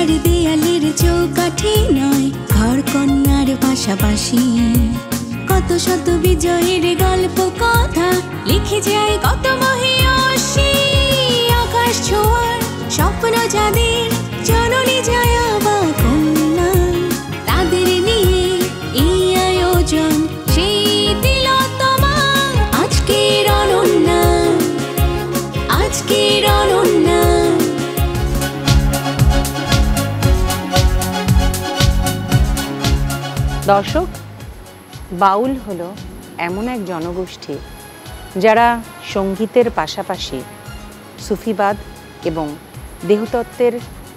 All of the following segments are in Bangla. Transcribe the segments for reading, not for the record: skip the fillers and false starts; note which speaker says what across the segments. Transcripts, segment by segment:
Speaker 1: আর দেয়ালের চৌকাঠি নয়, ঘর কন্যার পাশাপাশি কত শত বিজয়ের গল্প কথা লিখে যায় কত মহিয়সী। আকাশ ছোঁয়ার স্বপ্ন যাদের জননী জয়া বা কন্যা, তাদের নিয়ে এই আয়োজন সেই তিলোত্তমা। আজকের অনন্যা, আজকের অনন্যা।
Speaker 2: দর্শক, বাউল হলো এমন এক জনগোষ্ঠী যারা সঙ্গীতের পাশাপাশি সুফিবাদ এবং দেহতত্ত্বের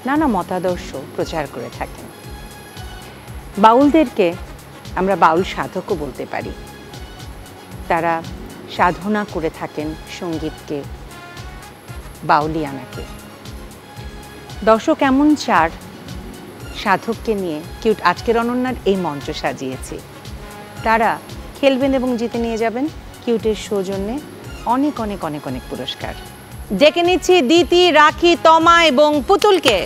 Speaker 2: নানা মতাদর্শ প্রচার করে থাকেন। বাউলদেরকে আমরা বাউল সাধকও বলতে পারি। তারা সাধনা করে থাকেন সঙ্গীতকে, বাউলিয়ানাকে। দর্শক, এমন চার সাধককে নিয়ে কিউট আজকের অনন্যার এই মঞ্চ সাজিয়েছি। তারা খেলবেন এবং জিতে নিয়ে যাবেন কিউটের সৌজন্যে অনেক অনেক অনেক অনেক পুরস্কার। ডেকে নিচ্ছি দিতি, রাখি, তমা এবং পুতুলকে।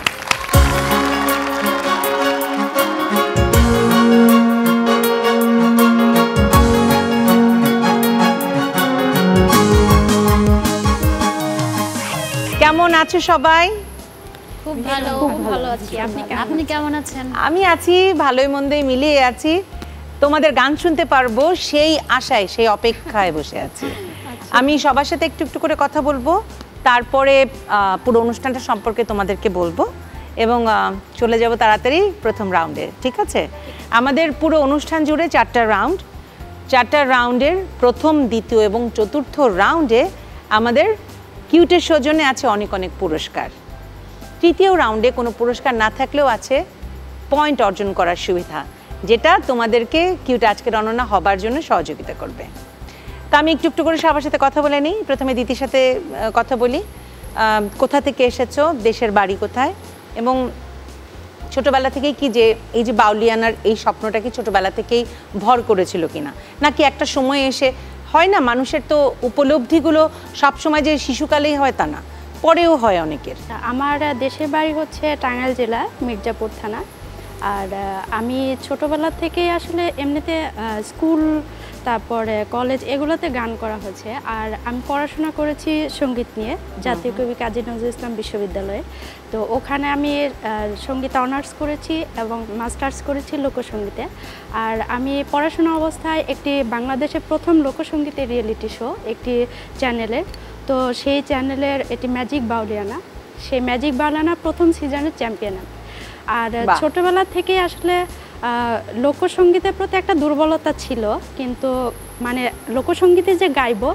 Speaker 2: কেমন আছো সবাই?
Speaker 3: খুব ভালো, খুব ভালো আছি। আপনি কেমন আছেন?
Speaker 2: আমি আছি, ভালোই মন্দেই মিলিয়ে আছি। তোমাদের গান শুনতে পারবো সেই আশায়, সেই অপেক্ষায় বসে আছি। আমি সবার সাথে একটু একটু করে কথা বলবো, তারপরে পুরো অনুষ্ঠানটা সম্পর্কে তোমাদেরকে বলবো এবং চলে যাব তাড়াতাড়ি প্রথম রাউন্ডে। ঠিক আছে? আমাদের পুরো অনুষ্ঠান জুড়ে 4টা রাউন্ড। 4টা রাউন্ডের প্রথম, দ্বিতীয় এবং চতুর্থ রাউন্ডে আমাদের কিউটের সৌজন্যে আছে অনেক অনেক পুরস্কার। তৃতীয় রাউন্ডে কোনো পুরস্কার না থাকলেও আছে পয়েন্ট অর্জন করার সুবিধা, যেটা তোমাদেরকে কিউট আজকের অনন্যা হবার জন্য সহযোগিতা করবে। তা আমি একটু একটু করে সবার সাথে কথা বলে নিই। প্রথমে দিদির সাথে কথা বলি। কোথা থেকে এসেছো, দেশের বাড়ি কোথায়, এবং ছোটবেলা থেকেই কি যে এই যে বাউলিয়ানার এই স্বপ্নটা কি ছোটবেলা থেকেই ভর করেছিল কিনা, নাকি একটা সময় এসে হয় না, মানুষের তো উপলব্ধিগুলো সবসময় যে শিশুকালেই হয় তা না, পরেও হয় অনেকের।
Speaker 3: আমার দেশের বাড়ি হচ্ছে টাঙ্গাইল জেলা, মির্জাপুর থানা। আর আমি ছোটোবেলা থেকেই আসলে এমনিতে স্কুল, তারপরে কলেজ, এগুলোতে গান করা হয়েছে। আর আমি পড়াশোনা করেছি সঙ্গীত নিয়ে জাতীয় কবি কাজী নজরুল ইসলাম বিশ্ববিদ্যালয়ে। তো ওখানে আমি সঙ্গীত অনার্স করেছি এবং মাস্টার্স করেছি লোকসঙ্গীতে। আর আমি পড়াশোনা অবস্থায় একটি বাংলাদেশের প্রথম লোকসঙ্গীতের রিয়েলিটি শো একটি চ্যানেলের, তো সেই চ্যানেলের এটি ম্যাজিক বাউলিয়ানা, সেই ম্যাজিক বাউলিয়ানা প্রথম সিজনের চ্যাম্পিয়ন। আর ছোটবেলা থেকে আসলে লোকসঙ্গীতের প্রতি একটা দুর্বলতা ছিল, কিন্তু মানে লোকসঙ্গীতে যে গাইবো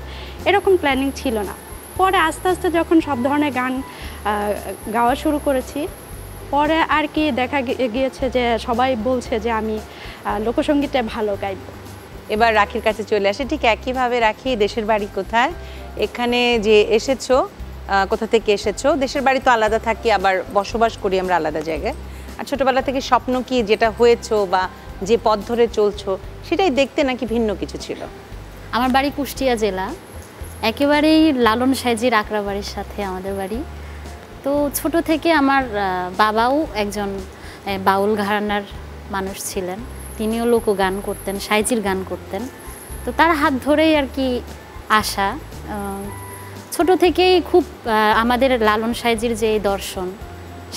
Speaker 3: এরকম প্ল্যানিং ছিল না। পরে আস্তে আস্তে যখন সব ধরনের গান গাওয়া শুরু করেছি, পরে আর কি দেখা গিয়েছে যে সবাই বলছে যে আমি লোকসঙ্গীতে ভালো গাইব।
Speaker 2: এবার রাখির কাছে চলে আসে। ঠিক একইভাবে রাখি, দেশের বাড়ি কোথায়, এখানে যে এসেছো, কোথা থেকে এসেছো? দেশের বাড়ি তো আলাদা থাকি, আবার বসবাস করি আমরা আলাদা জায়গায়। আর ছোটবেলা থেকে স্বপ্ন কি, যেটা হয়েছো বা যে পথ ধরে চলছো, সেটাই দেখতে নাকি ভিন্ন কিছু ছিল?
Speaker 4: আমার বাড়ি কুষ্টিয়া জেলা, একেবারেই লালন সাইজির আকরাবাড়ির সাথে আমাদের বাড়ি। তো ছোট থেকে আমার বাবাও একজন বাউল ঘরানার মানুষ ছিলেন, তিনিও লোকগান করতেন, সাইজির গান করতেন। তো তার হাত ধরেই আর কি আসা। ছোট থেকেই খুব আমাদের লালন সাইজির যে দর্শন,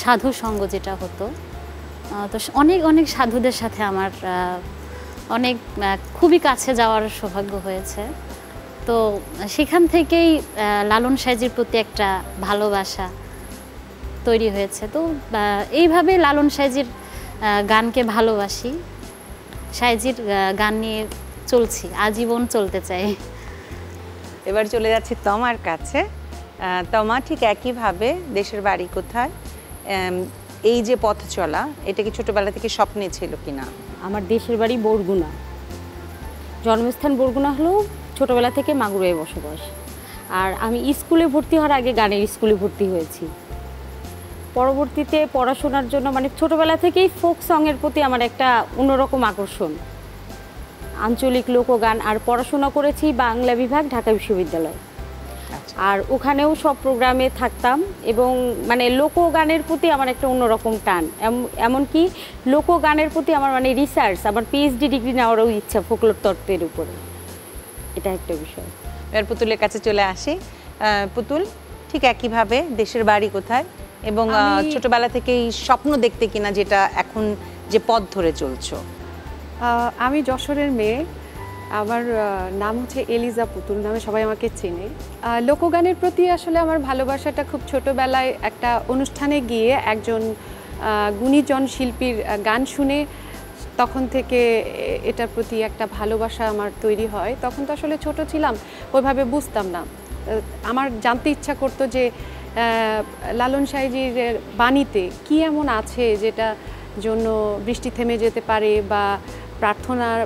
Speaker 4: সাধু সঙ্গ যেটা হতো, তো অনেক অনেক সাধুদের সাথে আমার অনেক খুবই কাছে যাওয়ার সৌভাগ্য হয়েছে। তো সেখান থেকেই লালন সাইজির প্রতি একটা ভালোবাসা তৈরি হয়েছে। তো এইভাবে লালন সাইজির গানকে ভালোবাসি, সাইজির গান নিয়ে চলছি, আজীবন চলতে চাই।
Speaker 2: এবার চলে যাচ্ছি তমার কাছে। তমা, ঠিক একইভাবে দেশের বাড়ি কোথায়, এই যে পথ চলা, এটা কি ছোটবেলা থেকে স্বপ্নে ছিল কিনা?
Speaker 5: আমার দেশের বাড়ি বরগুনা, জন্মস্থান বরগুনা হলেও ছোটবেলা থেকে মাগুরায় বসবাস। আর আমি স্কুলে ভর্তি হওয়ার আগে গানের স্কুলে ভর্তি হয়েছি। পরবর্তীতে পড়াশোনার জন্য মানে ছোটবেলা থেকেই ফোক সংয়ের প্রতি আমার একটা অন্যরকম আকর্ষণ, আঞ্চলিক লোকগান। আর পড়াশোনা করেছি বাংলা বিভাগ, ঢাকা বিশ্ববিদ্যালয়। আর ওখানেও সব প্রোগ্রামে থাকতাম এবং মানে লোকগানের প্রতি আমার একটা অন্যরকম টান, এমনকি লোকগানের প্রতি আমার মানে রিসার্চ, আমার পিএইচডি ডিগ্রি নেওয়ারও ইচ্ছা ফোকলোর তত্ত্বের উপরে। এটা একটা বিষয়।
Speaker 2: এবার পুতুলের কাছে চলে আসি। পুতুল, ঠিক একইভাবে দেশের বাড়ি কোথায় এবং ছোটবেলা থেকেই স্বপ্ন দেখতে কিনা যেটা এখন যে পথ ধরে চলছো?
Speaker 6: আমি যশোরের মেয়ে, আমার নাম হচ্ছে এলিজা পুতুল নামে সবাই আমাকে চেনে। লোকগানের প্রতি আসলে আমার ভালোবাসাটা খুব ছোটোবেলায় একটা অনুষ্ঠানে গিয়ে একজন গুণীজন শিল্পীর গান শুনে তখন থেকে এটার প্রতি একটা ভালোবাসা আমার তৈরি হয়। তখন তো আসলে ছোট ছিলাম, ওইভাবে বুঝতাম না। আমার জানতে ইচ্ছা করতো যে লালন সাঁইজির বাণীতে কী এমন আছে যেটা জন্য বৃষ্টি থেমে যেতে পারে বা প্রার্থনার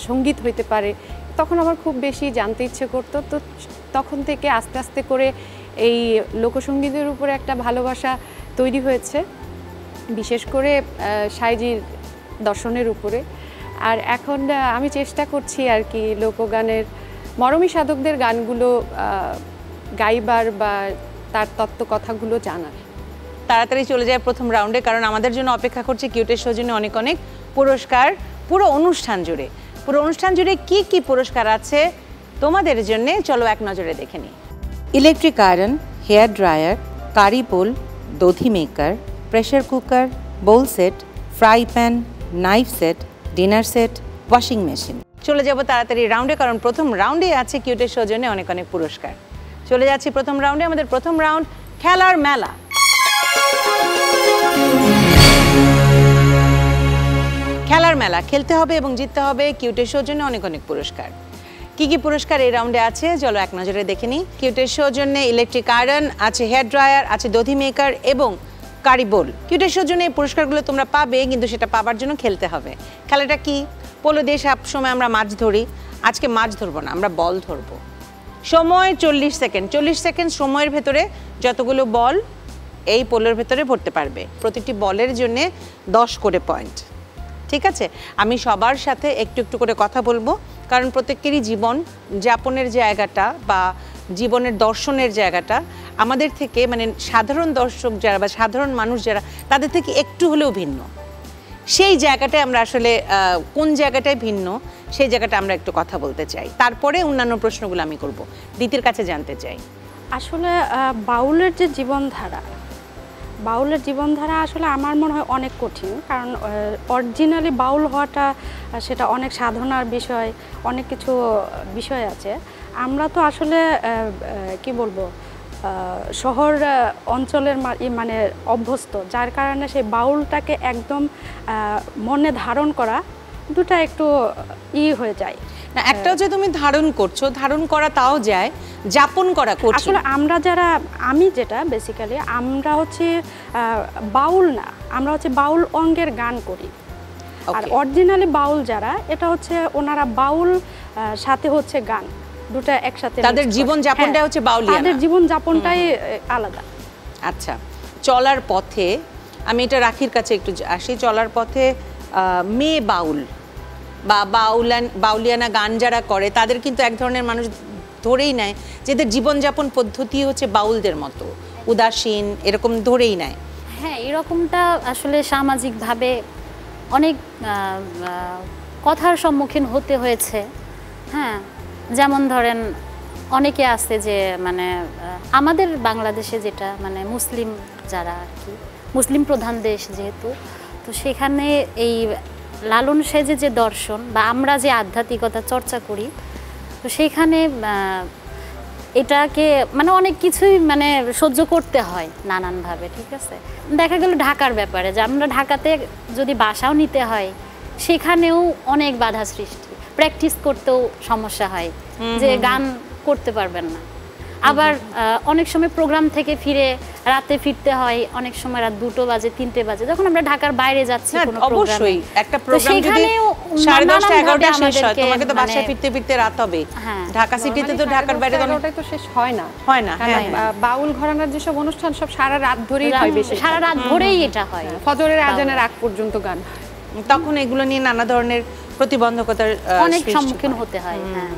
Speaker 6: সঙ্গীত হইতে পারে। তখন আমার খুব বেশি জানতে ইচ্ছে করতো। তো তখন থেকে আস্তে আস্তে করে এই লোকসঙ্গীতের উপরে একটা ভালোবাসা তৈরি হয়েছে, বিশেষ করে সাঁইজির দর্শনের উপরে। আর এখন আমি চেষ্টা করছি আর কি লোকগানের মরমী সাধকদের গানগুলো গাইবার বা তার তত্ত্ব কথাগুলো জানার।
Speaker 2: তাড়াতাড়ি চলে যায় প্রথম রাউন্ডে, কারণ আমাদের জন্য অপেক্ষা করছে কিউটের সৌজন্যে অনেক অনেক পুরস্কার পুরো অনুষ্ঠান জুড়ে। পুরো অনুষ্ঠান জুড়ে কি কি পুরস্কার আছে তোমাদের জন্য, চলো এক নজরে দেখে নিই। Electric iron, hair dryer, curry bowl, দধি maker, pressure cooker, bowl set, fry pan, knife set, dinner set, washing machine. চলে যাব তাড়াতাড়ি রাউন্ডে, কারণ প্রথম রাউন্ডে আছে কিউটের সৌজন্যে অনেক অনেক পুরস্কার। চলে যাচ্ছি প্রথম রাউন্ডে। আমাদের প্রথম রাউন্ড খেলার মেলা। খেলার মেলা খেলতে হবে এবং জিততে হবে, কিউটের সৌজন্যে অনেক অনেক পুরস্কার। কি কি পুরস্কার এই রাউন্ডে আছে চলো এক নজরে দেখে নিই। কিউটের সৌজন্যে ইলেকট্রিক আয়রন আছে, হেয়ার ড্রায়ার আছে, দধি মেকার এবং কারি বোল। কিউটের সৌজন্যে এই পুরস্কারগুলো তোমরা পাবে, কিন্তু সেটা পাবার জন্য খেলতে হবে। খেলাটা কি? পোলো দিয়ে সবসময় আমরা মাছ ধরি, আজকে মাছ ধরবো না, আমরা বল ধরবো। সময় 40 সেকেন্ড। 40 সেকেন্ড সময়ের ভেতরে যতগুলো বল এই পোলোর ভেতরে ভরতে পারবে। প্রতিটি বলের জন্য 10 করে পয়েন্ট। ঠিক আছে, আমি সবার সাথে একটু একটু করে কথা বলবো, কারণ প্রত্যেকেরই জীবন যাপনের জায়গাটা বা জীবনের দর্শনের জায়গাটা আমাদের থেকে মানে সাধারণ দর্শক যারা বা সাধারণ মানুষ যারা তাদের থেকে একটু হলেও ভিন্ন। সেই জায়গাটায় আমরা আসলে কোন জায়গাটায় ভিন্ন সেই জায়গাটা আমরা একটু কথা বলতে চাই। তারপরে অন্যান্য প্রশ্নগুলো আমি করব। দিতির কাছে জানতে চাই,
Speaker 3: আসলে বাউলের যে জীবনধারা আসলে আমার মনে হয় অনেক কঠিন, কারণ অরিজিনালি বাউল হওয়াটা সেটা অনেক সাধনার বিষয়, অনেক কিছু বিষয় আছে। আমরা তো আসলে কি বলবো শহর অঞ্চলের মানে অভ্যস্ত, যার কারণে সেই বাউলটাকে একদম মনে ধারণ করা দুটা একটু হয়ে যায়।
Speaker 2: না, একটা হচ্ছে তুমি ধারণ করছো, ধারণ করা তাও যায়, যাপন করা কঠিন।
Speaker 3: আসলে আমরা যারা, আমি যেটা বেসিক্যালি আমরা হচ্ছে বাউল না, আমরা হচ্ছে বাউল অঙ্গের গান করি। আর অরিজিনালি বাউল যারা, এটা হচ্ছে ওনারা বাউল সাথে হচ্ছে গান, দুটা একসাথে,
Speaker 2: তাদের জীবন যাপনটা হচ্ছে বাউলিয়ানা,
Speaker 3: তাদের জীবন যাপনটাই আলাদা।
Speaker 2: আচ্ছা, চলার পথে আমি এটা রাখির কাছে একটু আসি। চলার পথে মেয়ে বাউল বা বাউলিয়ানা গান যারা করে তাদের কিন্তু এক ধরনের মানুষ ধরেই নেয় যেদের জীবনযাপন পদ্ধতি হচ্ছে বাউলদের মতো উদাসীন, এরকম ধরেই নেয়।
Speaker 4: হ্যাঁ, এরকমটা আসলে সামাজিকভাবে অনেক কথার সম্মুখীন হতে হয়েছে। হ্যাঁ, যেমন ধরেন অনেকে আছে যে মানে আমাদের বাংলাদেশে যেটা মানে মুসলিম যারা আর কি, মুসলিম প্রধান দেশ যেহেতু, তো সেখানে এই লালন সাঁইজির যে দর্শন বা আমরা যে আধ্যাত্মিকতা চর্চা করি, তো সেইখানে এটাকে মানে অনেক কিছুই মানে সহ্য করতে হয় নানানভাবে। ঠিক আছে, দেখা গেল ঢাকার ব্যাপারে যে আমরা ঢাকাতে যদি বাসাও নিতে হয় সেখানেও অনেক বাধা সৃষ্টি, প্র্যাকটিস করতেও সমস্যা হয় যে গান করতে পারবেন না। আবার অনেক সময় প্রোগ্রাম থেকে ফিরে রাতে ফিরতে হয়, অনেক সময় রাত 2টো বাজে 3টে বাজে, যখন আমরা ঢাকার বাইরে যাচ্ছি কোনো প্রোগ্রামে।
Speaker 2: অবশ্যই একটা প্রোগ্রাম যদি 10:30 11টা শেষ হয়, তোমাকে তো বাসায় ফিরতে ফিরতে রাত হবে। ঢাকা সিটিতে তো ঢাকার বাইরে
Speaker 6: তো শেষ হয় না।
Speaker 2: হ্যাঁ,
Speaker 6: বাউল ঘরানার যেসব অনুষ্ঠান সব সারা রাত ধরেই হয়, বেশি
Speaker 4: সারা রাত ধরেই এটা হয়,
Speaker 6: ফজরের আজানের আগ পর্যন্ত গান।
Speaker 2: তখন এগুলো নিয়ে নানা ধরনের প্রতিবন্ধকতার
Speaker 4: অনেক সম্মুখীন হতে হয়। হ্যাঁ,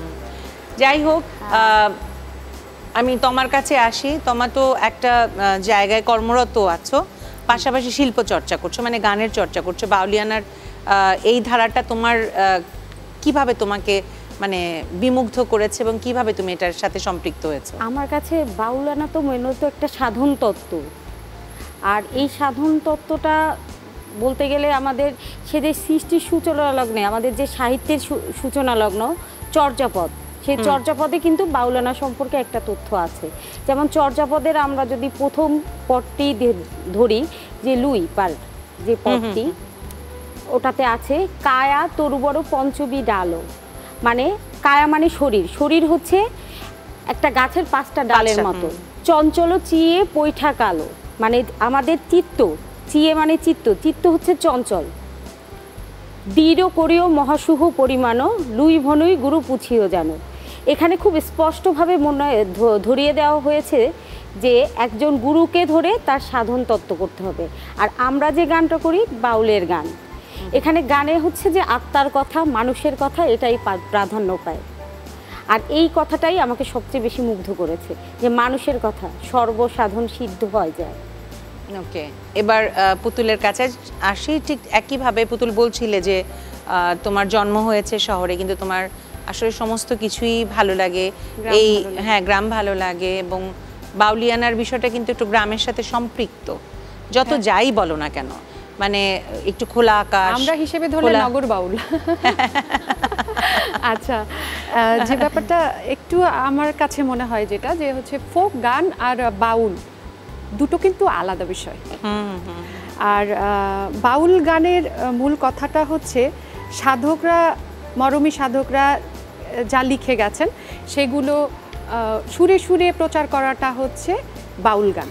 Speaker 2: যাই হোক, আমি তোমার কাছে আসি। তোমার তো একটা জায়গায় কর্মরত আছো, পাশাপাশি শিল্প চর্চা করছো, মানে গানের চর্চা করছো। বাউলিয়ানার এই ধারাটা তোমার কিভাবে তোমাকে মানে বিমুগ্ধ করেছে এবং কিভাবে তুমি এটার সাথে সম্পৃক্ত হয়েছো?
Speaker 5: আমার কাছে বাউলানা তো মূলত একটা সাধন তত্ত্ব, আর এই সাধন তত্ত্বটা বলতে গেলে আমাদের সে যে সৃষ্টির সূচনা লগ্নে, আমাদের যে সাহিত্যের সূচনা লগ্ন চর্যাপদ, সেই চর্যাপদে কিন্তু বাউলানা সম্পর্কে একটা তথ্য আছে। যেমন চর্যাপদের আমরা যদি প্রথম পদটি ধরি, যে লুই পার যে পদটি, ওটাতে আছে কায়া তরুবড় পঞ্চবী ডালো, মানে কায়া মানে শরীর, শরীর হচ্ছে একটা গাছের 5টা ডালের মতো। চঞ্চল চিয়ে পৈঠা কালো, মানে আমাদের চিত্ত, চিয়ে মানে চিত্ত, চিত্ত হচ্ছে চঞ্চল। দৃঢ় করিও মহাশুভ পরিমাণও লুই ভনুই গুরু পুছিও জানো। এখানে খুব স্পষ্টভাবে মনে ধরিয়ে দেওয়া হয়েছে যে একজন গুরুকে ধরে তার সাধন তত্ত্ব করতে হবে। আর আমরা যে গানটা করি বাউলের গান, এখানে গানে হচ্ছে যে আত্মার কথা, মানুষের কথা, এটাই প্রাধান্য পায়। আর এই কথাটাই আমাকে সবচেয়ে বেশি মুগ্ধ করেছে, যে মানুষের কথা সর্বসাধন সিদ্ধ হয়ে যায়।
Speaker 2: ওকে, এবার পুতুলের কাছে আসি। ঠিক একইভাবে পুতুল বলছিলে যে তোমার জন্ম হয়েছে শহরে, কিন্তু তোমার আসলে সমস্ত কিছুই ভালো লাগে, এই হ্যাঁ গ্রাম ভালো লাগে, এবং বাউলিয়ানার বিষয়টা কিন্তু একটু গ্রামের সাথে সম্পৃক্ত, যত যাই বলো না কেন, মানে একটু খোলা আকাশ
Speaker 6: আমরা হিসেবে ধরলে নগর বাউল। আচ্ছা, যে ব্যাপারটা একটু আমার কাছে মনে হয় যেটা, যে হচ্ছে ফোক গান আর বাউল দুটো কিন্তু আলাদা বিষয়। আর বাউল গানের মূল কথাটা হচ্ছে সাধকরা, মরমী সাধকরা যা লিখে গেছেন সেগুলো সুরে সুরে প্রচার করাটা হচ্ছে বাউল গান।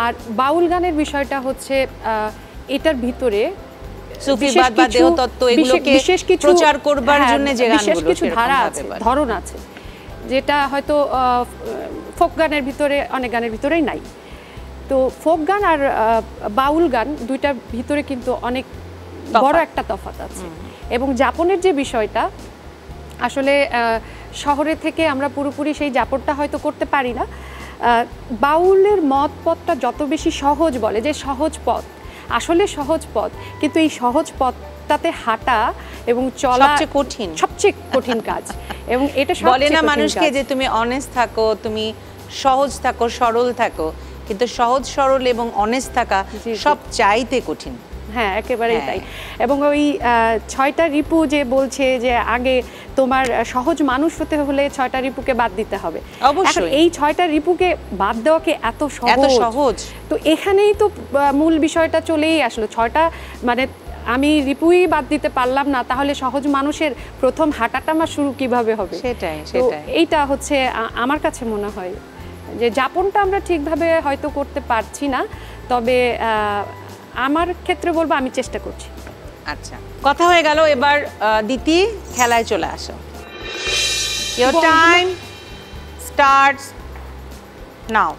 Speaker 6: আর বাউল গানের বিষয়টা হচ্ছে এটার ভিতরে
Speaker 2: সুফিবাদ বা দেহতত্ত্ব এগুলোকে প্রচার করবার জন্য যে গানগুলো,
Speaker 6: বিশেষ কিছু ধারা আছে, ধরন আছে, যেটা হয়তো ফোক গানের ভিতরে অনেক গানের ভিতরেই নাই। তো ফোক গান আর বাউল গান দুইটার ভিতরে কিন্তু অনেক বড় একটা তফাৎ আছে। এবং যাপনের যে বিষয়টা, আসলে শহরে থেকে আমরা পুরোপুরি সেই যাপনটা হয়তো করতে পারি না। বাউলের মত পথটা যত বেশি সহজ, বলে যে সহজ পথ, আসলে সহজ পথ, কিন্তু এই সহজ পথটাতে হাঁটা এবং চলা সবচেয়ে কঠিন কাজ। এবং এটা
Speaker 2: বলে না মানুষকে যে তুমি অনেস্ট থাকো, তুমি সহজ থাকো, সরল থাকো, কিন্তু সহজ সরল এবং অনেস্ট থাকা সব চাইতে কঠিন।
Speaker 6: হ্যাঁ, একেবারেই তাই। এবং ওই 6টা রিপু যে বলছে যে আগে তোমার সহজ মানুষ হতে হলে 6টা রিপুকে বাদ দিতে হবে। অবশ্যই এই 6টা রিপুকে বাদ দেওয়াকে এত সহজ, তো এখানেই তো মূল বিষয়টা চলেই আসলো। 6টা মানে আমি রিপুই বাদ দিতে পারলাম না, তাহলে সহজ মানুষের প্রথম হাঁটাটা আমার শুরু কিভাবে হবে? সেটাই। এইটা হচ্ছে আমার কাছে মনে হয় যে যাপনটা আমরা ঠিকভাবে হয়তো করতে পারছি না, তবে আমার ক্ষেত্রে বলবো আমি চেষ্টা করছি।
Speaker 2: আচ্ছা, কথা হয়ে গেল, এবার দিতি খেলায় চলে আসো। Your time starts now.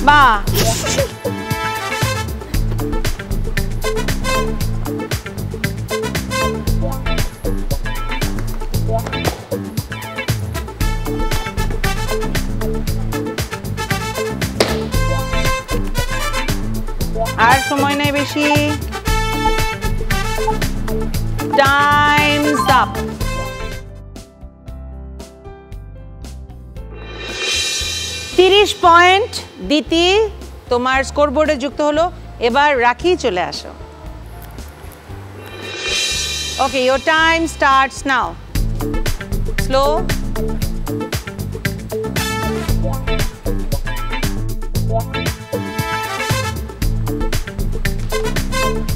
Speaker 2: বাহ, আর সময় নাই বেশি, টাইমস আপ। 30 পয়েন্ট দিতি তোমার স্কোরবোর্ডে যুক্ত হলো। এবার রাখি, চলে আসো। Okay, your time starts now. Slow.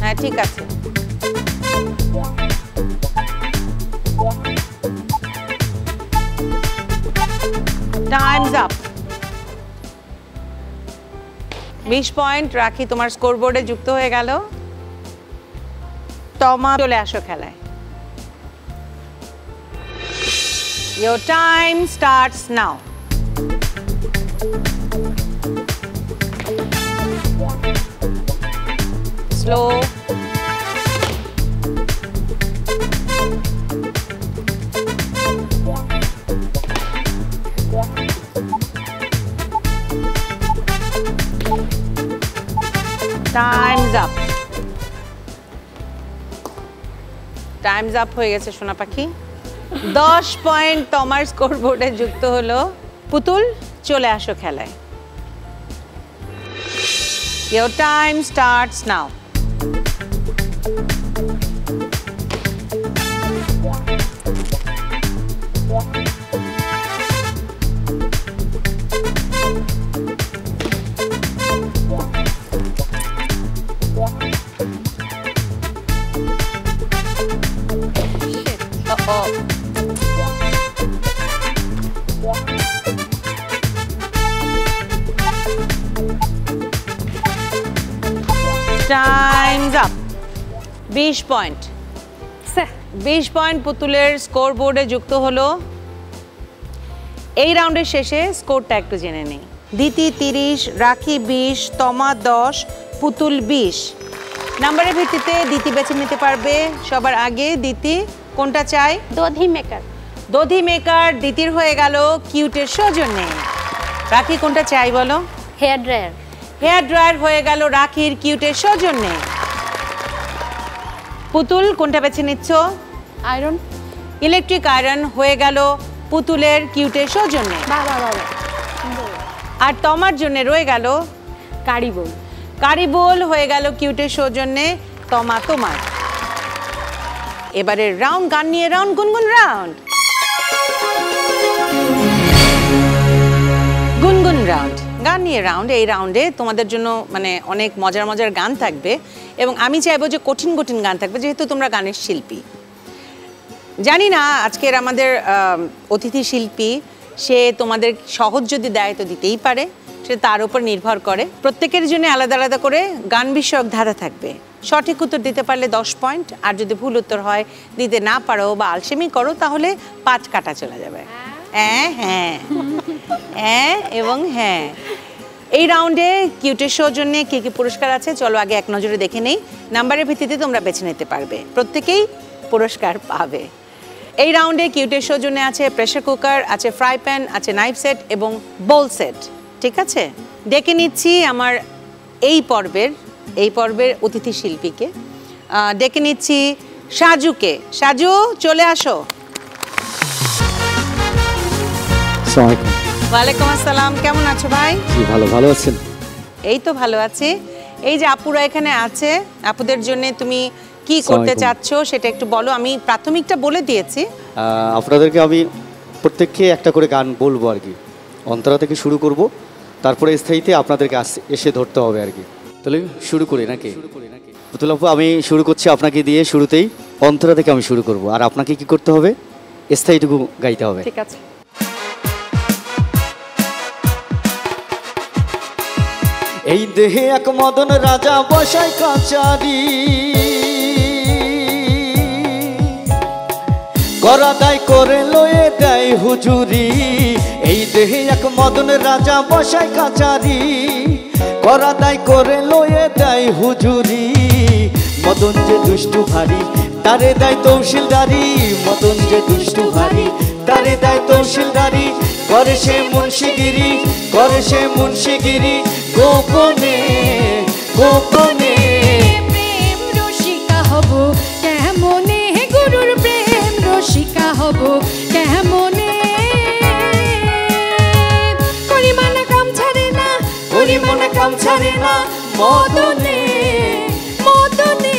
Speaker 2: হ্যাঁ, ঠিক আছে। Times up. 20 পয়েন্ট রাখি তোমার স্কোরবোর্ডে যুক্ত হয়ে গেল। তমা, চলে আসো খেলায়। Your time starts now. Slow. Times up. Times up হয়ে গেছে সোনা পাখি। 10 পয়েন্ট তোমার স্কোর বোর্ডে যুক্ত হলো। পুতুল চলে আসো খেলায়। Your time starts now. Uh-oh. Time's up. 20 point. 20 point পুতুলের স্কোর বোর্ডে যুক্ত হলো। এই রাউন্ডের শেষে স্কোরটা একটু জেনে নেই। দিতি 30, রাখি 20, তমা 10, পুতুল 20। নাম্বারের ভিত্তিতে দিতি বেছে নিতে পারবে। সবার আগে দিতি কোনটা চাই?
Speaker 3: দধি মেকার।
Speaker 2: দধি মেকার দিতির হয়ে গেল কিউটের সৌজন্যে। রাখি কোনটা চাই বলো?
Speaker 4: Hair dryer.
Speaker 2: হেয়ার ড্রায়ার হয়ে গেল রাখির কিউটের সৌজন্যে। পুতুল কোনটা বেছে নিচ্ছ?
Speaker 3: আয়রন।
Speaker 2: ইলেকট্রিক আয়রন হয়ে গেল পুতুলের কিউটের সৌজন্যে।
Speaker 3: বাবা বাবা।
Speaker 2: আর তোমার জন্য রয়ে গেল
Speaker 5: কারি বোল।
Speaker 2: কারি বোল হয়ে গেল কিউটের সৌজন্যে। তমা তোমার। এবারে রাউন্ড গান নিয়ে রাউন্ড গুনগুন রাউন্ড। গুনগুন রাউন্ড, গান নিয়ে রাউন্ড। এই রাউন্ডে তোমাদের জন্য মানে অনেক মজার মজার গান থাকবে এবং আমি চাইবো যে কঠিন কঠিন গান থাকবে, যেহেতু তোমরা গানের শিল্পী। জানি না আজকের আমাদের অতিথি শিল্পী সে তোমাদের সহজ যদি দেয় তো দিতেই পারে, সে তার উপর নির্ভর করে। প্রত্যেকের জন্য আলাদা আলাদা করে গান বিষয়ক ধাঁধা থাকবে। সঠিক উত্তর দিতে পারলে 10 পয়েন্ট, আর যদি ভুল উত্তর হয়, দিতে না পারো বা আলসেমি করো, তাহলে 5 কাটা চলে যাবে। হ্যাঁ হ্যাঁ হ্যাঁ এবং হ্যাঁ। এই রাউন্ডে কিউটের সৌজন্যে কী কী পুরস্কার আছে চলো আগে এক নজরে দেখে নেই। নাম্বারের ভিত্তিতে তোমরা বেছে নিতে পারবে, প্রত্যেকেই পুরস্কার পাবে। এই রাউন্ডে কিউটের সৌজন্যে আছে প্রেসার কুকার, আছে ফ্রাই প্যান, আছে নাইফ সেট এবং বোল সেট। ঠিক আছে, ডেকে নিচ্ছি আমার এই পর্বের অতিথি শিল্পীকে। ডেকে নিচ্ছি সাজুকে। সাজু চলে আসো। ওয়ালাইকুম আসসালাম, কেমন আছো ভাই?
Speaker 7: জি ভালো আছেন?
Speaker 2: এই তো ভালো আছি। এই যে আপুরা এখানে আছে, আপুদের জন্য তুমি কি করতে চাচ্ছ সেটা একটু বলো। আমি প্রাথমিকটা বলে দিয়েছি।
Speaker 7: আপনাদেরকে আমি প্রত্যেককে একটা করে গান বলবো আর কি। অন্তরা থেকে শুরু করব, তারপরে স্থায়ীতে আপনাদেরকে এসে ধরতে হবে আর কি। তাহলে শুরু করি নাকি? পুতুল আপু আমি শুরু করছি আপনাকে দিয়ে। শুরুতেই অন্তরা থেকে আমি শুরু করব, আর আপনাকে কি করতে হবে? স্থায়ীটুকু গাইতে হবে।
Speaker 6: ঠিক আছে।
Speaker 7: এই দেহে এক মদন রাজা বসায় কাচারি, করা দায় করে লয়ে দেয় হুজুরি। এই দেহে এক মদন রাজা বসায় কাচারি, করা দায় করে লয়ে দেয় হুজুরি। মদন যে দুষ্টু ভারী, তারে দেয় তহসিলদারি। মদন যে দুষ্টু ভারী, তারে দেয় তহসিলদারি। করে সে মুন্সিগিরি, করে সে মুন্সিগিরি। গোপনে গোপনে
Speaker 1: প্রেম রসিকা হব কেমনে, গুরুর প্রেম রসিকা হব কেমনে। করিমানা কাম ছাড়ে না,
Speaker 7: পরিমনে কাম ছাড়ে না।
Speaker 1: মদনে মদনে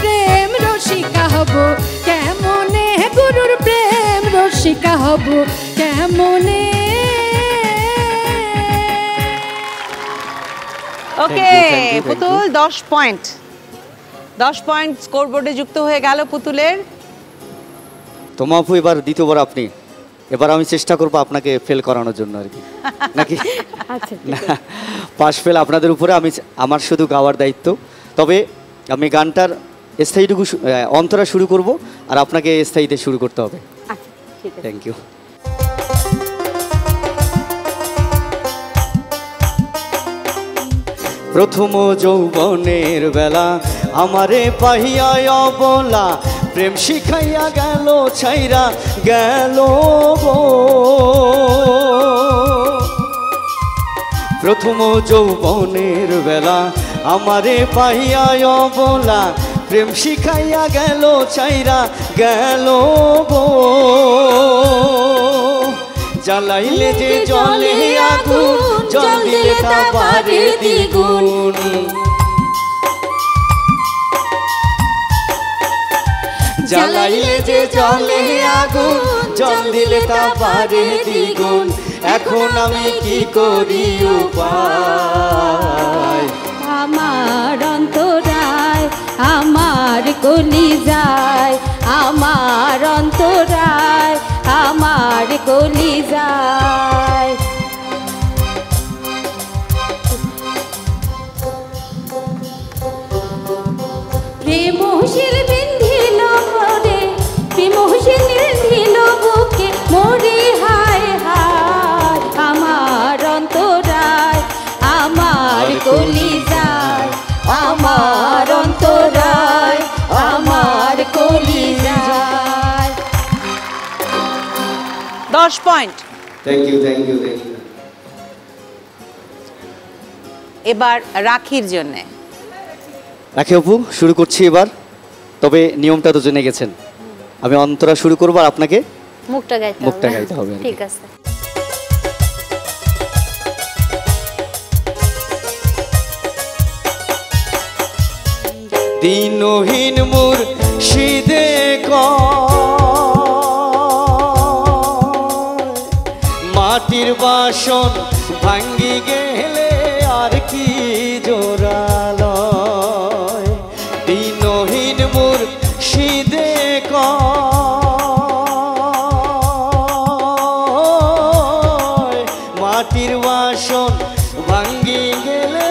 Speaker 1: প্রেম রসিকা হব কেমনে, গুরুর প্রেম রসিকা হব কেমনে।
Speaker 2: ওকে পুতুল 10 পয়েন্ট। 10 পয়েন্ট স্কোর বোর্ডে যুক্ত হয়ে গেল পুতুলের।
Speaker 7: তোমা আপু এবার দ্বিতীয়বার আপনি। এবার আমি চেষ্টা করবো আপনাকে ফেল করানোর জন্য আর কি, নাকি?
Speaker 5: আচ্ছা
Speaker 7: না, পাশ ফেল আপনাদের উপরে। আমার শুধু গাওয়ার দায়িত্ব। তবে আমি গানটার স্থায়ীটুকু অন্তরা শুরু করব, আর আপনাকে স্থায়ীতে শুরু করতে হবে।
Speaker 5: আচ্ছা ঠিক আছে।
Speaker 7: Thank you. প্রথম যৌবনের বেলা আমারে পাহিয়া অবলা, প্রেম শিখাইয়া গেল ছাইরা গেল। প্রথম যৌবনের বেলা আমারে পাইয়া অবলা প্রেম শিখাইয়া গেল চাইরা গেল গো জ্বালাইলে যে জলে আগুন জল দিলে তা বাড়ে দ্বিগুণ জ্বালাইলে যে জলে আগুন জল দিলে তা বাড়ে দ্বিগুণ এখন আমি কি করি উপায়
Speaker 1: আমার অন্তরায় আমার কলিজায় আমার অন্তরায় আমার কলিজায় প্রেম শিল বিন্ধিল মরে প্রেম শিল বিন্ধিল বুকে মরে হায় হায় আমার অন্তরায় আমার কলিজায় আমার অন্তরায় আমার কলিজায়
Speaker 2: 10 point.
Speaker 7: Thank you thank you thank you.
Speaker 2: এবার রাখির জন্য
Speaker 7: রাখি আপু শুরু করছি এবার, তবে নিয়মটা তো জেনে গেছেন। আমি অন্তরা শুরু করবো আর আপনাকে
Speaker 4: মুখটা গাইতে হবে।
Speaker 7: মুখটা গাইতে হবে আর কি।
Speaker 4: ঠিক আছে।
Speaker 7: দিনহীন মুর্শিদে মাটির বাসন ভাঙ্গি গেলে আর কি জোরালয় দিনহীন মুর্শিদে মাটির বাসন ভাঙ্গি গেলে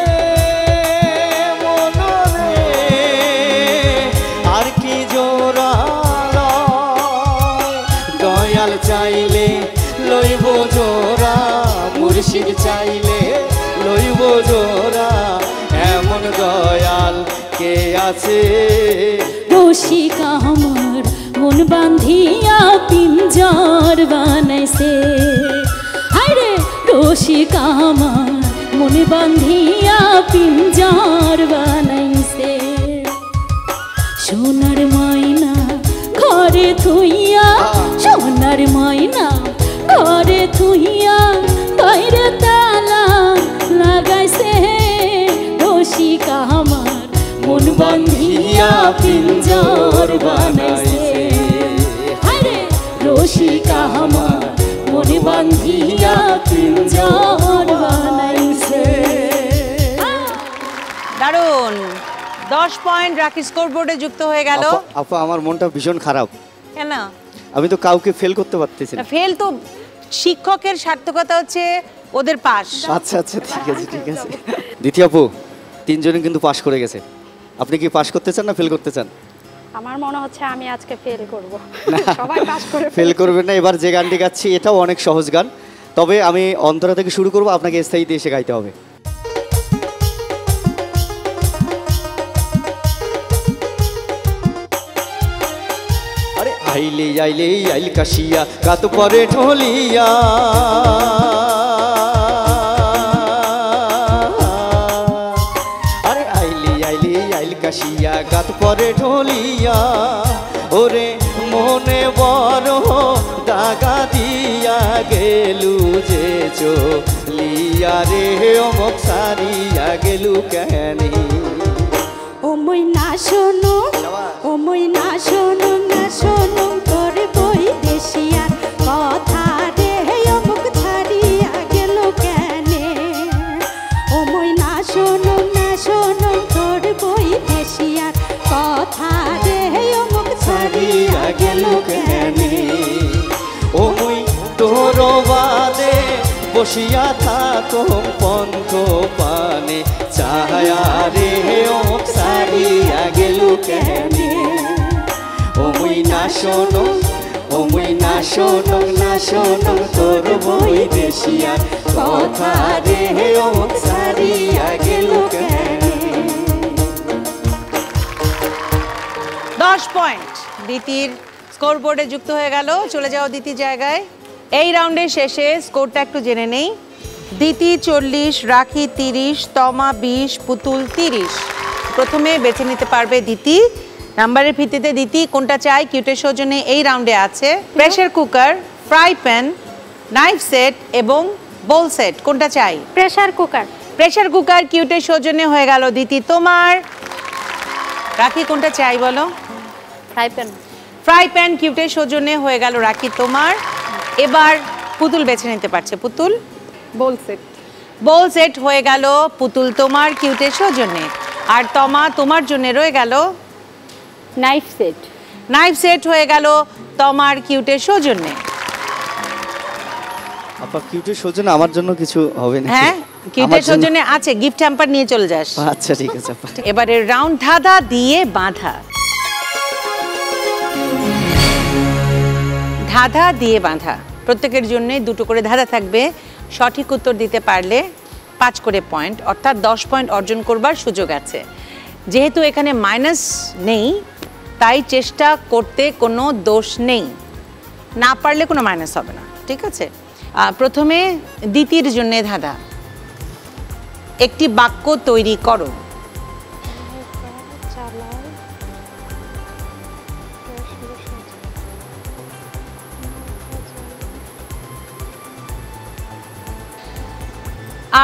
Speaker 7: চাইলে লইব জোড়া মুর্শিদ চাইলে লইব জোড়া এমন দয়াল কে আছে
Speaker 1: রসিক আমার মন বান্ধিয়া পিঞ্জর বানাইছে আরে রসিক আমার মন বান্ধিয়া পিঞ্জর বানাইছে সোনার মাইনা ঘরে থুইয়া সোনার মাইনা ঘরে থুইয়া বাইরে তালা লাগাইছে রসিক আমার মন বান্ধিয়া পিঞ্জর বানাইছে আরে রসিক আমার মন বান্ধিয়া পিঞ্জর বানাইছে।
Speaker 2: দারুণ 10 পয়েন্ট রাখি স্কোরবোর্ডে যুক্ত হয়ে গেল।
Speaker 7: আপা আমার মনটা ভীষণ খারাপ।
Speaker 2: কেন?
Speaker 7: আমি তো কাউকে ফেল করতে পারতেছি না।
Speaker 2: ফেল তো শিক্ষকের সার্থকতা হচ্ছে ওদের পাস।
Speaker 7: আচ্ছা আচ্ছা ঠিক আছে ঠিক আছে। দ্বিতীয় আপু তিনজনে কিন্তু পাস করে গেছে, আপনি কি পাস করতে চান না ফেল করতে চান?
Speaker 3: আমার মনে হচ্ছে আমি আজকে ফেল করব। সবাই পাস করে
Speaker 7: ফেল করবেন না। এবার যে গানটি গাচ্ছি এটাও অনেক সহজ গান, তবে আমি অন্তরা থেকে শুরু করব, আপনাকে স্থায়ীতে এসে গাইতে হবে। আইলে আইলে আইল কাশিয়া কাত পরে ঢোলিয়া আরে আইলে আইলে আইল কাশিয়া গাত পরে ঢোলিয়া ওরে মনে বড় দাগা দিয়া গেলু যে চলিয়া রে অমক সারিয়া গেলু কেনি
Speaker 1: ও মই না শোনো ও মই না শোনো না শোনো তোর বই দেশিয়ার কথা রে অমুক ছাড়িয়া গেল কেনে ও মই না শোনো তোর বই দেশিয়ার কথা রে অমুক ছাড়িয়া গেল কেনে
Speaker 7: ও মই তোর বাদে বসিয়া থাকম পন্থ পানে চাহায়া রে অমুক ছাড়িয়া গেল কেনে ও মই না শোনো ও মই না শোনো না শোনো তোর বই দেশিয়ার কথা রে অমুক ছাড়িয়া গেল কেনে।
Speaker 2: 10 পয়েন্ট দ্বিতীয় স্কোরবোর্ডে যুক্ত হয়ে গেল। চলে যাও দ্বিতীয় জায়গায়। এই রাউন্ডের শেষে স্কোরটা একটু জেনে নেই। দিতি 40, রাখি 30, তমা 20, পুতুল 30। প্রথমে বেছে নিতে পারবে দিতি। নাম্বারের ভিত্তিতে দিতি কোনটা চাই কিউটের সৌজন্যে এই রাউন্ডে আছে pressure cooker, fry pan, knife set এবং বোল সেট। কোনটা চাই?
Speaker 3: Pressure cooker.
Speaker 2: প্রেসার কুকার কিউটের সৌজন্যে হয়ে গেল দিতি তোমার। রাখি কোনটা চাই বলো?
Speaker 4: Fry pan.
Speaker 2: ফ্রাই প্যান কিউটের সৌজন্যে হয়ে গেল রাখি তোমার। এবার পুতুল বেছে নিতে পারছে। পুতুল
Speaker 6: বোল সেট।
Speaker 2: বোল সেট হয়ে গেল পুতুল তোমার কিউটের সৌজন্যে। আর তমা তোমার জন্য রয়ে গেল
Speaker 5: নাইফ সেট।
Speaker 2: নাইফ সেট হয়ে গেল তমার কিউটের সৌজন্যে।
Speaker 7: আপা কিউটের সৌজন্যে আমার জন্য কিছু হবে না?
Speaker 2: হ্যাঁ কিউটের সৌজন্যে আছে, গিফট হ্যাম্পার নিয়ে চলে যাস।
Speaker 7: আচ্ছা ঠিক আছে আপা।
Speaker 2: এবারে রাউন্ড ধাঁধা দিয়ে বাঁধা। ধাঁধা দিয়ে বাঁধা, প্রত্যেকের জন্য দুটো করে ধাঁধা থাকবে। সঠিক উত্তর দিতে পারলে 5 করে পয়েন্ট, অর্থাৎ 10 পয়েন্ট অর্জন করবার সুযোগ আছে। যেহেতু এখানে মাইনাস নেই তাই চেষ্টা করতে কোনো দোষ নেই, না পারলে কোনো মাইনাস হবে না, ঠিক আছে? প্রথমে দ্বিতীয় জন্য ধাঁধা। একটি বাক্য তৈরি করো।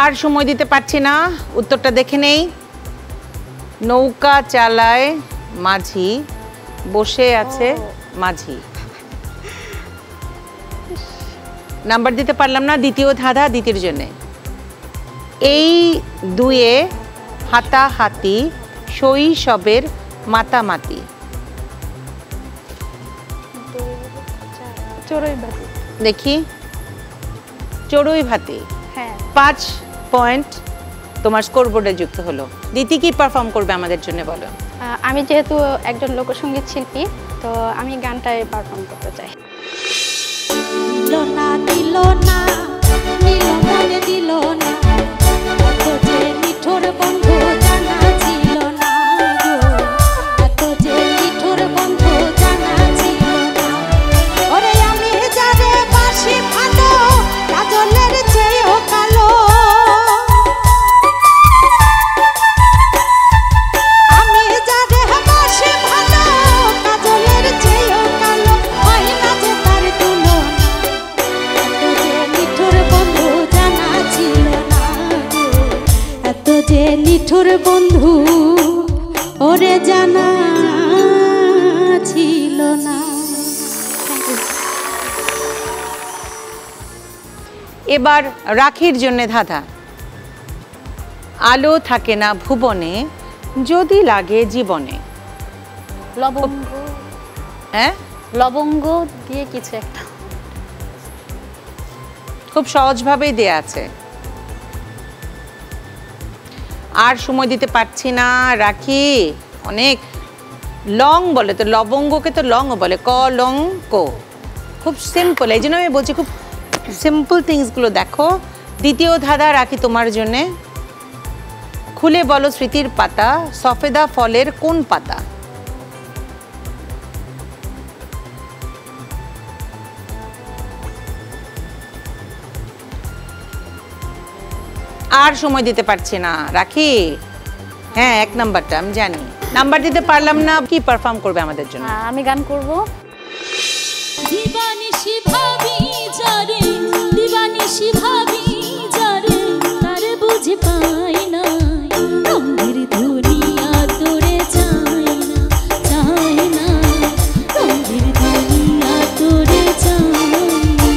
Speaker 2: আর সময় দিতে পারছি না, উত্তরটা দেখে নেই। নৌকা চালায় মাঝি, বসে আছে মাঝি। নাম্বার দিতে পারলাম না। দ্বিতীয় ধাঁধা দ্বিতীয় জন্য। এই দুয়ে হাতাহাতি, শৈশবের মাতামাতি।
Speaker 3: চড়ুই ভাতি।
Speaker 2: দেখি, চড়ুই ভাতি।
Speaker 3: হ্যাঁ
Speaker 2: 5 পয়েন্ট তোমার স্কোরবোর্ডে যুক্ত হলো। দিতি কি পারফর্ম করবে আমাদের জন্য বলো?
Speaker 3: আমি যেহেতু একজন লোকসঙ্গীত শিল্পী তো আমি গানটাই পারফর্ম করতে চাই।
Speaker 1: দিল না দিল না নীল মনে দিল না, এত যে মিঠুর বন্ধু জানা ছিল না গো, এত যে মিঠুর বন্ধু জানা ছিল না। ওরে আমি যারে বাসি ভালো কাজলের চেয়েও কালো, আমি যারে বাসি ভালো কাজলের চেয়েও কালো, হয় না যে তার তুলনা, এত যে নিঠুর বন্ধু ওরে জানা ছিল না।
Speaker 2: এবার রাখির জন্য ধাঁধা। আলো থাকে না ভুবনে, যদি লাগে জীবনে।
Speaker 4: লবঙ্গ।
Speaker 2: হ্যাঁ
Speaker 4: লবঙ্গ দিয়ে কিছু একটা।
Speaker 2: খুব সহজভাবেই দেয়া আছে। আর সময় দিতে পারছি না রাখি, অনেক লং বলে তো, লবঙ্গকে তো লং বলে, কলঙ্ক। খুব সিম্পল, এই জন্য আমি বলছি খুব সিম্পল থিংসগুলো দেখো। দ্বিতীয় ধাঁধা রাখি তোমার জন্যে। খুলে বলো স্মৃতির পাতা, সফেদা ফলের কোন পাতা? আর সময় দিতে পারছি না রাখি। হ্যাঁ 1 নাম্বারটা আমি জানি, নাম্বার দিতে পারলাম না। কি পারফর্ম করবে আমাদের জন্য?
Speaker 4: আমি গান করব।
Speaker 1: দিবানিশি ভাবি যারে, দিবানিশি ভাবি যারে, তারে বুঝে পাই না, রঙের দুনিয়া তোরে চাই না, চাই না, রঙের দুনিয়া তোরে চাই না।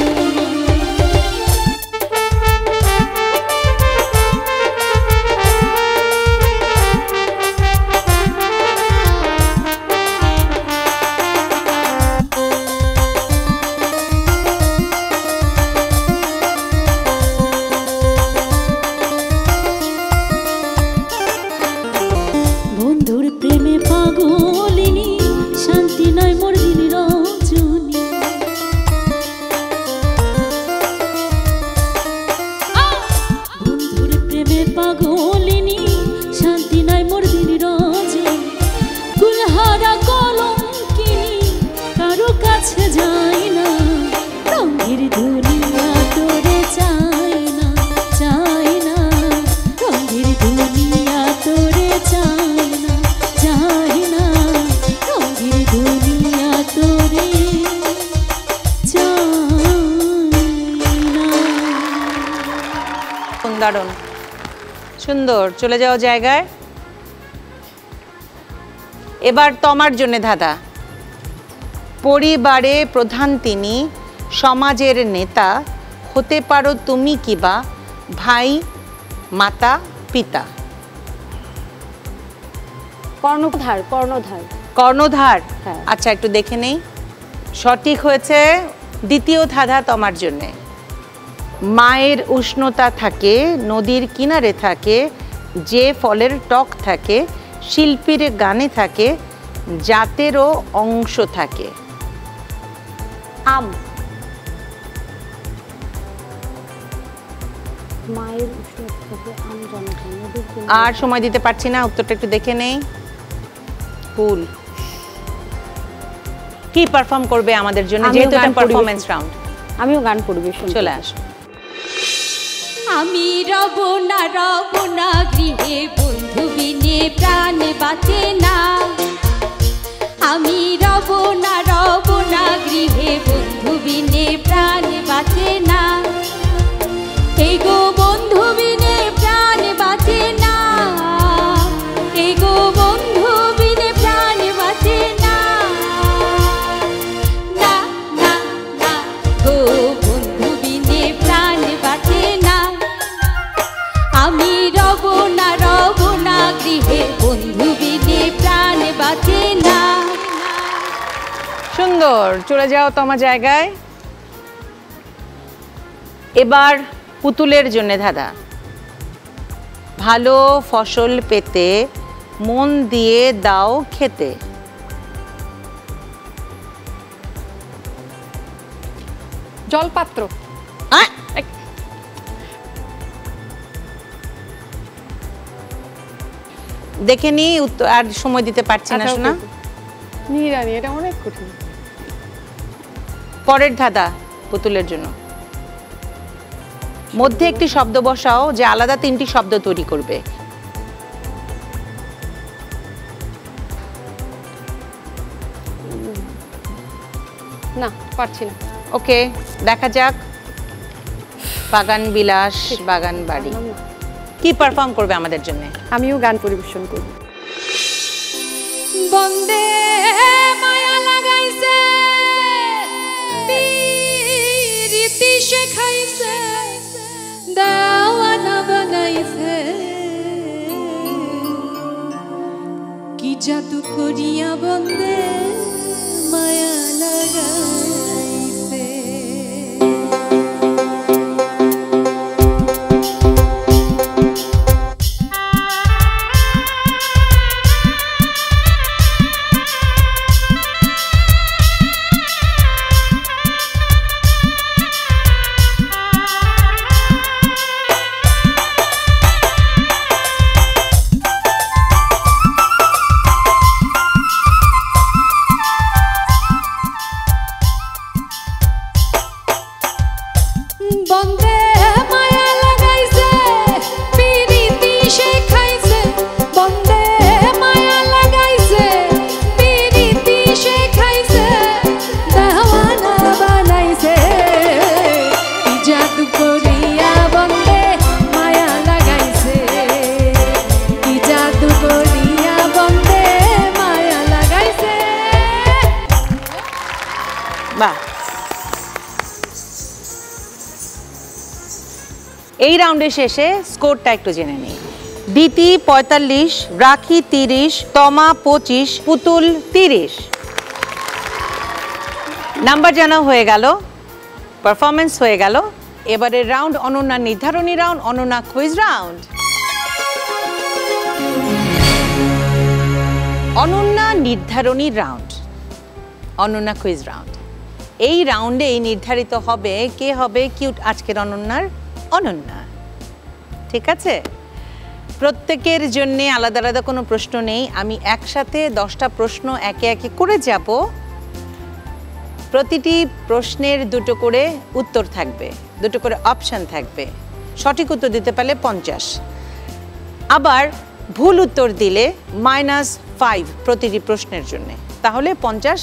Speaker 2: দারুণ সুন্দর। চলে যাও জায়গায়। এবার তোমার জন্য ধাঁধা। পরিবারে প্রধান তিনি, সমাজের নেতা, হতে পারো তুমি কিবা ভাই, মাতা, পিতা।
Speaker 5: কর্ণধার কর্ণধার
Speaker 2: কর্ণধার।
Speaker 5: হ্যাঁ।
Speaker 2: আচ্ছা একটু দেখে নেই। সঠিক হয়েছে। দ্বিতীয় ধাঁধা তোমার জন্যে। মায়ের উষ্ণতা থাকে, নদীর কিনারে থাকে, যে ফলের টক থাকে, শিল্পীর গানে থাকে, জাতেরও অংশ থাকে।
Speaker 5: আম। মায়ের উষ্ণতা থেকে আম জন্ম হয়, নদীর কিনারে।
Speaker 2: আর সময় দিতে পারছি না, উত্তরটা একটু দেখে নেই। ফুল। কি পারফর্ম করবে আমাদের জন্য,
Speaker 5: আমিও
Speaker 2: যেহেতু
Speaker 5: গান
Speaker 2: এটা পারফরম্যান্স রাউন্ড?
Speaker 5: আমিও গান পরিবেশন
Speaker 2: চলে
Speaker 5: করব।
Speaker 2: আসো।
Speaker 1: আমি রব না গৃহে, বন্ধু বিনে প্রাণ বাঁচে না। আমি রব না গৃহে, বন্ধু বিনে প্রাণ বাঁচে না। এই গো বন্ধু বিনে প্রাণ বাঁচে না। এই গো বন্ধু বিনে প্রাণ বাঁচে না। না না না গো বন্ধু বিনে প্রাণ বাঁচে না। আমি রব না গৃহে, বন্ধু বিনে প্রাণ বাঁচে না।
Speaker 2: সুন্দর। চলে যাও তোমার জায়গায়। এবার পুতুলের জন্য ধাঁধা। ভালো ফসল পেতে, মন দিয়ে দাও খেতে।
Speaker 6: জলপাত্র।
Speaker 2: আয়! দেখে নি উত্তর, আর সময় দিতে পারছি না শোনা।
Speaker 6: নিরানি, এটা অনেক কঠিন।
Speaker 2: পরের ধাঁধা পুতুলের জন্য। মধ্যে একটি শব্দ বসাও যে আলাদা তিনটি শব্দ তৈরি করবে।
Speaker 6: না, পারছি না।
Speaker 2: ওকে, দেখা যাক। বাগান বিলাস, বাগান বাড়ি। কি পারফর্ম করবে আমাদের জন্য?
Speaker 6: আমিও গান পরিবেশন করব।
Speaker 1: বন্দে মায়া লাগাইছে, প্রীতি শেখাইছে, দেওয়ানা বানাইছে, কি জাদু করিয়া বন্দে মায়া লাগাইছে। বন্দে মায়া লাগাইছে, প্রীতি শেখাইছে, বন্দে মায়া লাগাইছে, প্রীতি শেখাইছে, দেওয়ানা বানাইছে, কি জাদু করিয়া বন্দে মায়া লাগাইছে, কি জাদু করিয়া বন্দে মায়া লাগাইছে।
Speaker 2: বাহ। এই রাউন্ডের শেষে স্কোরটা একটু জেনে নিই। দিতি 45, রাখি 30, তমা 25, পুতুল 30। নাম্বার জানা হয়ে গেল, পারফরমেন্স হয়ে গেল। এবারের রাউন্ড অনন্যা নির্ধারণী রাউন্ড, অনন্যা কুইজ রাউন্ড। অনন্যা নির্ধারণী রাউন্ড, অনন্যা কুইজ রাউন্ড। এই রাউন্ডেই নির্ধারিত হবে কে হবে কিউট আজকের অনন্যার অনন্যা। ঠিক আছে? প্রত্যেকের জন্য আলাদা আলাদা কোনো প্রশ্ন নেই। আমি একসাথে 10টা প্রশ্ন একে একে করে যাব। প্রতিটি প্রশ্নের দুটো করে উত্তর থাকবে, দুটো করে অপশন থাকবে। সঠিক উত্তর দিতে পারলে 50, আবার ভুল উত্তর দিলে -5 প্রতিটি প্রশ্নের জন্য, তাহলে 50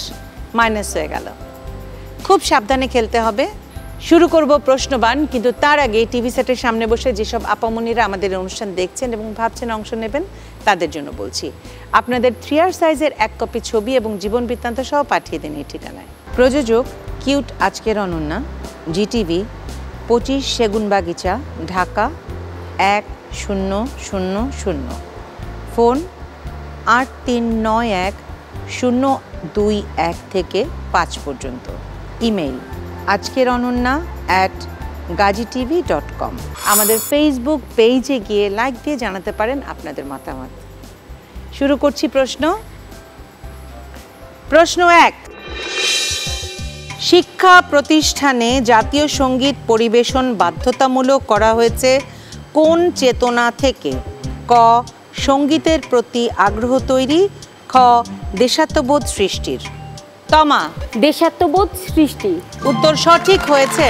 Speaker 2: মাইনাস হয়ে গেল। খুব সাবধানে খেলতে হবে, শুরু করব প্রশ্নবান, কিন্তু তার আগে টিভি সেটের সামনে বসে যেসব আপামনিরা আমাদের অনুষ্ঠান দেখছেন এবং ভাবছেন অংশ নেবেন তাদের জন্য বলছি, আপনাদের 3R সাইজের 1 কপি ছবি এবং জীবন বৃত্তান্ত সহ পাঠিয়ে দিন এই ঠিকানায়। প্রযোজক কিউট আজকের অনন্যা, জিটিভি, 25 সেগুনবাগিচা, ঢাকা 1000। ফোন 8391-021 থেকে 5 পর্যন্ত। ইমেইল আজকের অনন্যা @gazitv.com। আমাদের ফেসবুক পেজে গিয়ে লাইক দিয়ে জানাতে পারেন আপনাদের মতামত। শুরু করছি প্রশ্ন 1। শিক্ষা প্রতিষ্ঠানে জাতীয় সঙ্গীত পরিবেশন বাধ্যতামূলক করা হয়েছে কোন চেতনা থেকে? ক, সঙ্গীতের প্রতি আগ্রহ তৈরি, খ, দেশাত্মবোধ সৃষ্টির। তমা,
Speaker 5: দেশাত্মবোধ সৃষ্টি।
Speaker 2: উত্তর সঠিক হয়েছে।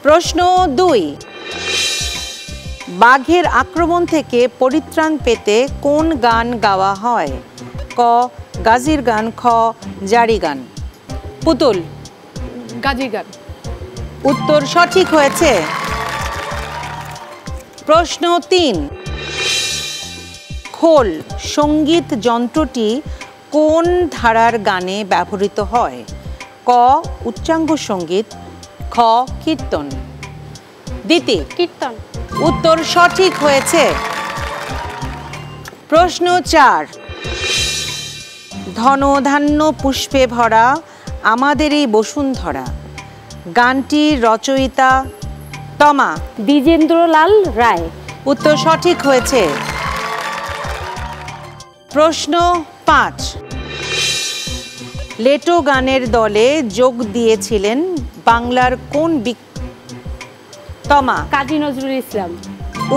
Speaker 2: প্রশ্ন 2। বাঘের আক্রমণ থেকে পরিত্রাণ পেতে কোন গান গাওয়া হয়? ক, গাজীর গান, খ, জারি গান। পুতুল,
Speaker 6: গাজীর গান।
Speaker 2: উত্তর সঠিক হয়েছে। প্রশ্ন 3। খোল সঙ্গীত যন্ত্রটি কোন ধারার গানে ব্যবহৃত হয়? ক, উচ্চাঙ্গ সঙ্গীত, খ, কীর্তন। দিতি,
Speaker 3: কীর্তন।
Speaker 2: উত্তর সঠিক হয়েছে। প্রশ্ন 4। ধন ধান্য পুষ্পে ভরা আমাদের এই বসুন্ধরা গানটির রচয়িতা? তমা,
Speaker 5: দ্বিজেন্দ্রলাল রায়।
Speaker 2: উত্তর সঠিক হয়েছে। প্রশ্ন 5। লেটো গানের দলে যোগ দিয়েছিলেন বাংলার কোন তমা?
Speaker 5: কাজী নজরুল ইসলাম।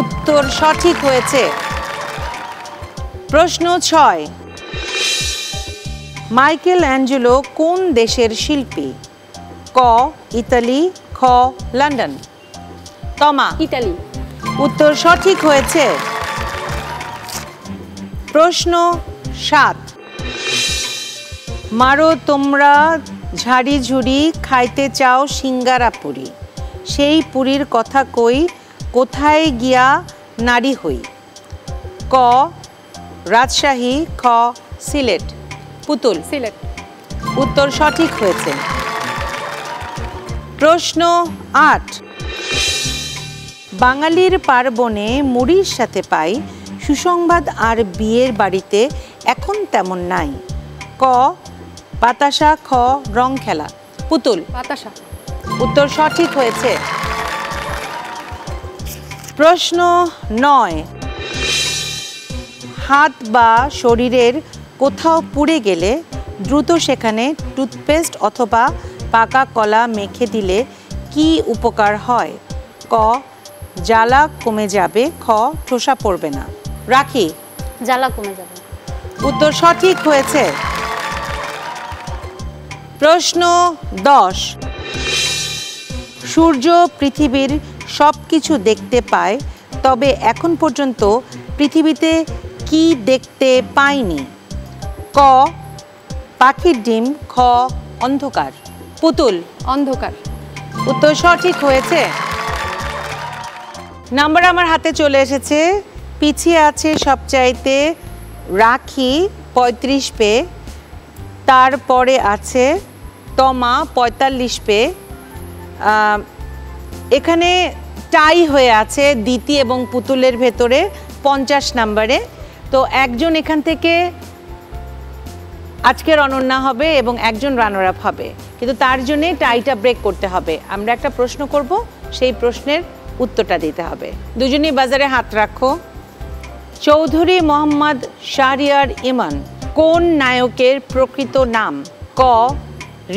Speaker 2: উত্তর সঠিক হয়েছে। প্রশ্ন 6। মাইকেল অ্যাঞ্জেলো কোন দেশের শিল্পী? ক, ইতালি, খ, লন্ডন। তমা,
Speaker 5: ইতালি।
Speaker 2: উত্তর সঠিক হয়েছে। প্রশ্ন 7। মারো তোমরা ঝাড়ি ঝুড়ি খাইতে চাও সিঙ্গারা পুরি, সেই পুরীর কথা কই কোথায় গিয়া নারী হই? ক, রাজশাহী, খ, সিলেট। পুতুল,
Speaker 6: সিলেট।
Speaker 2: উত্তর সঠিক হয়েছে। প্রশ্ন 8। বাঙালির পার্বণে মুড়ির সাথে পাই সুসংবাদ আর বিয়ের বাড়িতে এখন তেমন নাই। ক, বাতাসা, খ, রং খেলা। পুতুল,
Speaker 6: বাতাসা।
Speaker 2: উত্তর সঠিক হয়েছে। প্রশ্ন 9। হাত বা শরীরের কোথাও পুড়ে গেলে দ্রুত সেখানে টুথপেস্ট অথবা পাকা কলা মেখে দিলে কি উপকার হয়? ক, জ্বালা কমে যাবে, খ, ঠোসা পড়বে না। রাখি,
Speaker 4: জ্বালা কমে যাবে।
Speaker 2: উত্তর সঠিক হয়েছে। প্রশ্ন 10। সূর্য পৃথিবীর সব কিছু দেখতে পায়, তবে এখন পর্যন্ত পৃথিবীতে কি দেখতে পায়নি? ক, পাখির ডিম, খ, অন্ধকার। পুতুল,
Speaker 6: অন্ধকার।
Speaker 2: উত্তর সঠিক হয়েছে। নাম্বার আমার হাতে চলে এসেছে। পিছিয়ে আছে সবচাইতে রাখি 35 পেয়ে, তারপরে আছে তমা 45 পেয়ে, এখানে টাই হয়ে আছে দিতি এবং পুতুলের ভেতরে 50 নাম্বারে। তো একজন এখান থেকে আজকের অনন্যা হবে এবং একজন রানার আপ হবে, কিন্তু তার জন্যে টাইটা ব্রেক করতে হবে। আমরা একটা প্রশ্ন করব, সেই প্রশ্নের উত্তরটা দিতে হবে। দুজনেই বাজারে হাত রাখো। চৌধুরী মোহাম্মদ শাহরিয়ার ইমান কোন নায়কের প্রকৃত নাম? ক,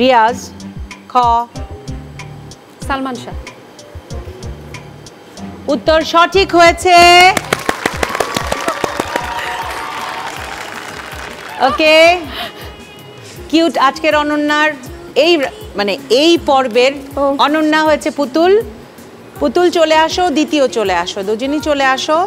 Speaker 2: রিয়াজ, খ,
Speaker 6: সালমান শাহ।
Speaker 2: উত্তর সঠিক হয়েছে। ওকে, কিউট আজকের অনন্যার এই পর্বের অনন্যা হয়েছে পুতুল। পুতুল চলে আসো, দ্বিতীয় চলে আসো, দুজনই চলে আসো।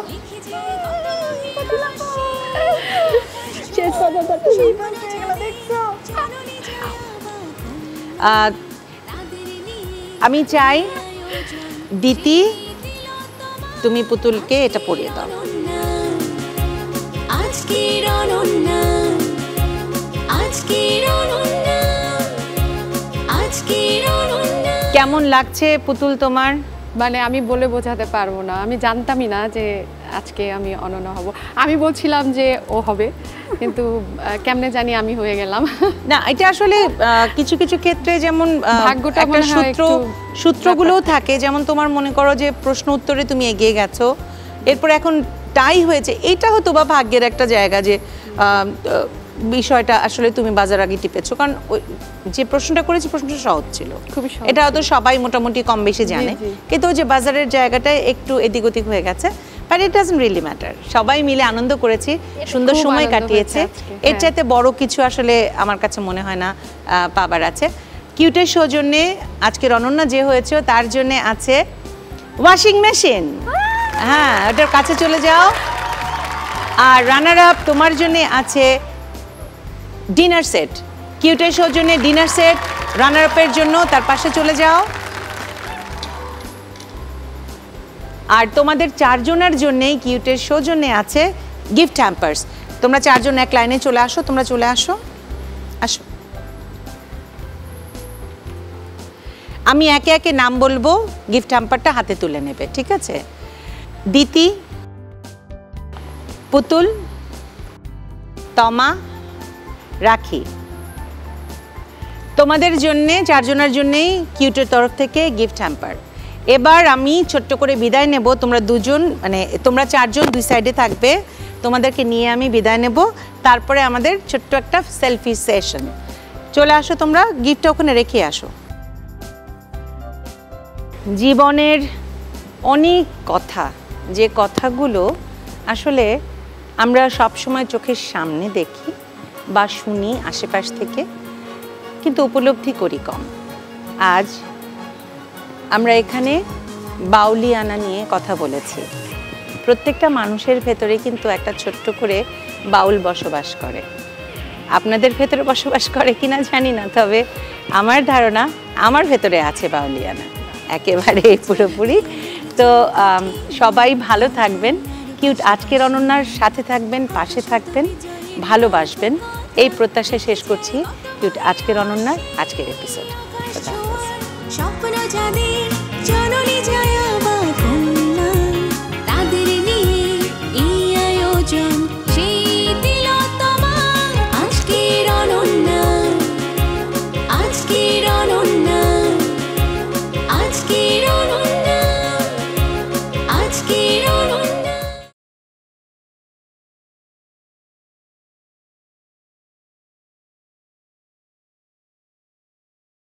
Speaker 2: আমি চাই দিতি তুমি পুতুলকে এটা পরিয়ে দাও। কেমন লাগছে পুতুল তোমার?
Speaker 6: মানে আমি বলে বোঝাতে পারবো না, আমি জানতামই না যে আজকে আমি অনন্যা হব। আমি বলছিলাম যে ও হবে, কিন্তু কেমনে জানি আমি হয়ে গেলাম।
Speaker 2: না এটা আসলে কিছু কিছু ক্ষেত্রে যেমন
Speaker 6: ভাগ্যটা
Speaker 2: একটা সূত্রগুলোও থাকে, যেমন তোমার মনে করো যে প্রশ্ন উত্তরে তুমি এগিয়ে গেছো, এরপর এখন টাই হয়েছে, এটা হয়তো বা ভাগ্যের একটা জায়গা যে বিষয়টা আসলে তুমি বাজার আগে টিপেছো, কারণ যে প্রশ্নটা করেছি প্রশ্নটা সহজ ছিল, এটা হয়তো সবাই মোটামুটি কম বেশি জানে, কিন্তু যে বাজারের জায়গাটা একটু এদিক ওদিক হয়ে গেছে, but it doesn't really matter. সবাই মিলে আনন্দ করেছি, সুন্দর সময় কাটিয়েছে, এর চাইতে বড় কিছু আসলে আমার কাছে মনে হয় না পাবার আছে। কিউটের সৌজন্যে আজকের অনন্যা যে হয়েছে তার জন্য আছে ওয়াশিং মেশিন, হ্যাঁ ওটার কাছে চলে যাও। আর রানার আপ তোমার জন্য আছে ডিনার সেট, কিউটের সৌজন্যে ডিনার সেট রানার আপের জন্য, তার পাশে চলে যাও। আর তোমাদের চারজনের জন্যই কিউটের সৌজন্যে আছে গিফট হ্যাম্পার্স। তোমরা চারজন এক লাইনে চলে আসো, তোমরা চলে আসো, আসো। আমি একে একে নাম বলবো, গিফট হ্যাম্পারটা হাতে তুলে নেবে, ঠিক আছে? দিতি, পুতুল, তমা, রাখি, তোমাদের জন্যে চারজনের জন্যেই কিউটের তরফ থেকে গিফট হ্যাম্পার। এবার আমি ছোট্ট করে বিদায় নেব, তোমরা দুজন মানে তোমরা চারজন দুই সাইডে থাকবে, তোমাদেরকে নিয়ে আমি বিদায় নেব, তারপরে আমাদের ছোট্ট একটা সেলফি সেশন। চলে আসো তোমরা, গিফটটা ওখানে রেখে আসো। জীবনের অনেক কথা, যে কথাগুলো আসলে আমরা সবসময় চোখের সামনে দেখি বা শুনি আশেপাশ থেকে, কিন্তু উপলব্ধি করি কম। আজ আমরা এখানে বাউলিয়ানা নিয়ে কথা বলেছি। প্রত্যেকটা মানুষের ভেতরে কিন্তু একটা ছোট্ট করে বাউল বসবাস করে। আপনাদের ভেতরে বসবাস করে কিনা জানি না, তবে আমার ধারণা আমার ভেতরে আছে বাউলিয়ানা একেবারে পুরোপুরি। তো সবাই ভালো থাকবেন, কিউট আজকের অনন্যার সাথে থাকবেন, পাশে থাকবেন, ভালোবাসবেন, এই প্রত্যাশা শেষ করছি কিউট আজকের অনন্যার আজকের এপিসোড।
Speaker 8: স্বপ্ন জানি